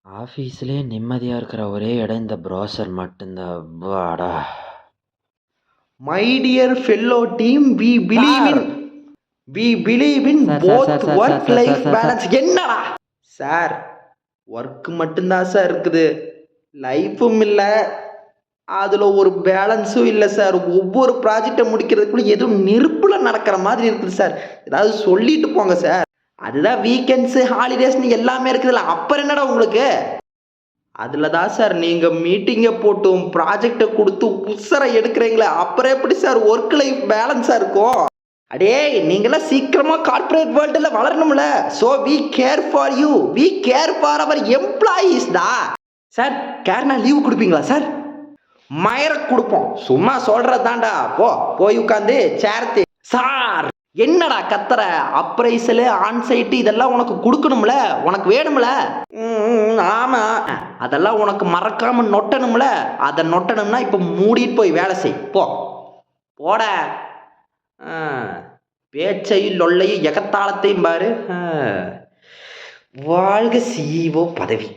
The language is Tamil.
ஆஃபீஸ்லயே நிம்மதியா இருக்கிற ஒரே இடம் இந்த ப்ரௌசர் மட்டும்தான். அப்பாடா! My dear fellow team, we believe in both work life balance. என்னடா சார், ஒர்க் மட்டும்தான் சார் இருக்குது, லைஃபும் இல்லை, அதில் ஒரு பேலன்ஸும் இல்லை சார். ஒவ்வொரு ப்ராஜெக்டை முடிக்கிறதுக்குள்ள எதுவும் நெருப்புல நடக்கிற மாதிரி இருக்குது சார். ஏதாவது சொல்லிட்டு போங்க சார். அதுதான் வீக்கெண்ட்ஸு ஹாலிடேஸ்னு எல்லாமே இருக்குதுல்ல, அப்புறம் என்னடா உங்களுக்கு? அதில் தான் சார் நீங்கள் மீட்டிங்கை போட்டும் ப்ராஜெக்டை கொடுத்து உசரை எடுக்கிறீங்களே, அப்புறம் எப்படி சார் ஒர்க் லைஃப் பேலன்ஸாக இருக்கும்? அடே, நீங்களாம் சீக்கிரமாக கார்ப்பரேட் வேர்ல்டில் வளரணும்ல. So we care for you, we care for our employees தான் சார். கேர்னா லீவு கொடுப்பீங்களா சார்? மயர கொடுப்போம், சும்மா சொல்கிறது தாண்டா. போய் உட்காந்து சேர்த்து. சார் என்னடா கத்துற? அப்ரைசலு ஆன்சைட்டு இதெல்லாம் உனக்கு கொடுக்கணும்ல, உனக்கு வேணும்ல? ஆமாம், அதெல்லாம் உனக்கு மறக்காமல் நொட்டணும்ல. அதை நொட்டணும்னா இப்போ மூடிட்டு போய் வேலை செய். போட பேச்சையும் லொல்லையும் எகத்தாளத்தையும் பாரு. வாழ்க CEO பதவி.